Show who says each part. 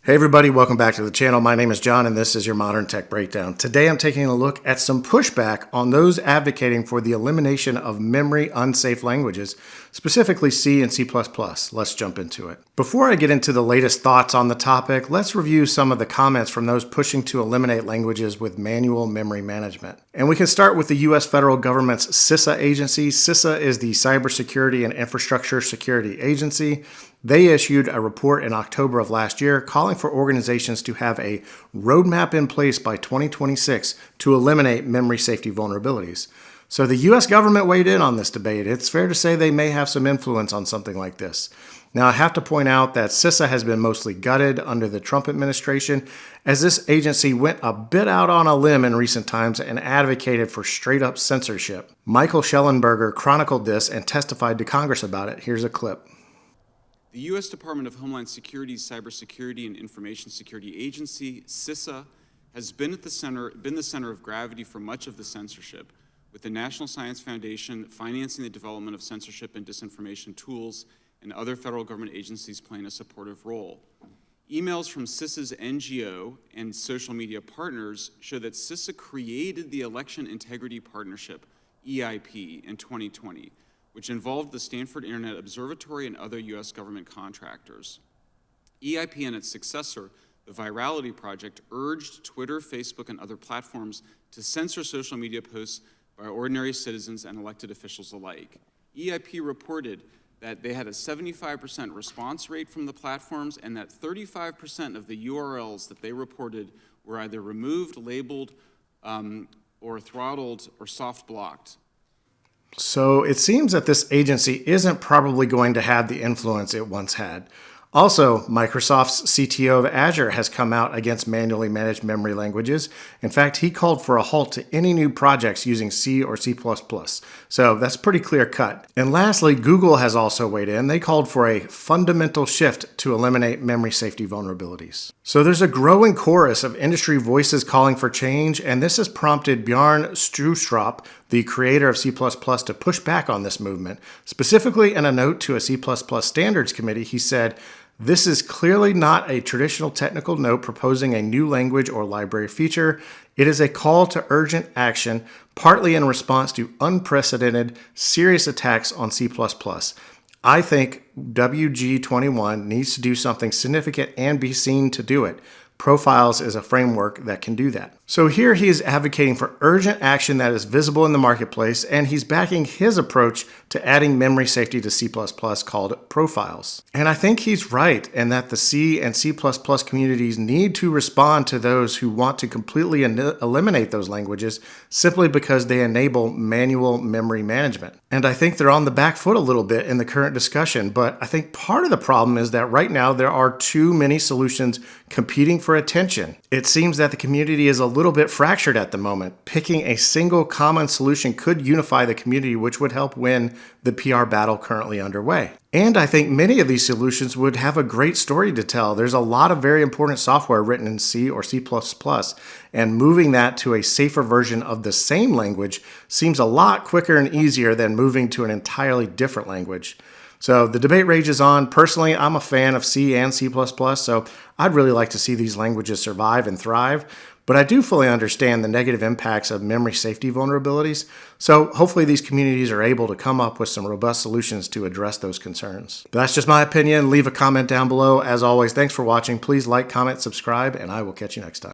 Speaker 1: Hey everybody, welcome back to the channel. My name is John and this is your Modern Tech Breakdown. Today I'm taking a look at some pushback on those advocating for the elimination of memory unsafe languages, specifically C and C++. Let's jump into it. Before I get into the latest thoughts on the topic, let's review some of the comments from those pushing to eliminate languages with manual memory management. And we can start with the US federal government's CISA agency. CISA is the Cybersecurity and Infrastructure Security Agency. They issued a report in October of last year calling for organizations to have a roadmap in place by 2026 to eliminate memory safety vulnerabilities. So the US government weighed in on this debate. It's fair to say they may have some influence on something like this. Now, I have to point out that CISA has been mostly gutted under the Trump administration, as this agency went a bit out on a limb in recent times and advocated for straight-up censorship. Michael Schellenberger chronicled this and testified to Congress about it. Here's a clip.
Speaker 2: The U.S. Department of Homeland Security's Cybersecurity and Information Security Agency, CISA, has been the center of gravity for much of the censorship, with the National Science Foundation financing the development of censorship and disinformation tools and other federal government agencies playing a supportive role. Emails from CISA's NGO and social media partners show that CISA created the Election Integrity Partnership, EIP, in 2020, which involved the Stanford Internet Observatory and other U.S. government contractors. EIP and its successor, the Virality Project, urged Twitter, Facebook, and other platforms to censor social media posts by ordinary citizens and elected officials alike. EIP reported that they had a 75% response rate from the platforms and that 35% of the URLs that they reported were either removed, labeled, or throttled or soft blocked.
Speaker 1: So it seems that this agency isn't probably going to have the influence it once had. Also, Microsoft's CTO of Azure has come out against manually managed memory languages. In fact, he called for a halt to any new projects using C or C++. So that's pretty clear cut. And lastly, Google has also weighed in. They called for a fundamental shift to eliminate memory safety vulnerabilities. So there's a growing chorus of industry voices calling for change, and this has prompted Bjarne Stroustrup, the creator of C++, to push back on this movement. Specifically in a note to a C++ standards committee, he said, "This is clearly not a traditional technical note proposing a new language or library feature. It is a call to urgent action, partly in response to unprecedented, serious attacks on C++. I think WG21 needs to do something significant and be seen to do it. Profiles is a framework that can do that." So here he is advocating for urgent action that is visible in the marketplace, and he's backing his approach to adding memory safety to C++ called Profiles. And I think he's right in that the C and C++ communities need to respond to those who want to completely eliminate those languages simply because they enable manual memory management. And I think they're on the back foot a little bit in the current discussion, but I think part of the problem is that right now there are too many solutions competing for attention. It seems that the community is a little bit fractured at the moment. Picking a single common solution could unify the community, which would help win the PR battle currently underway. And I think many of these solutions would have a great story to tell. There's a lot of very important software written in C or C++, and moving that to a safer version of the same language seems a lot quicker and easier than moving to an entirely different language. So the debate rages on. Personally, I'm a fan of C and C++, so I'd really like to see these languages survive and thrive. But I do fully understand the negative impacts of memory safety vulnerabilities, so hopefully these communities are able to come up with some robust solutions to address those concerns. But that's just my opinion. Leave a comment down below. As always, thanks for watching. Please like, comment, subscribe, and I will catch you next time.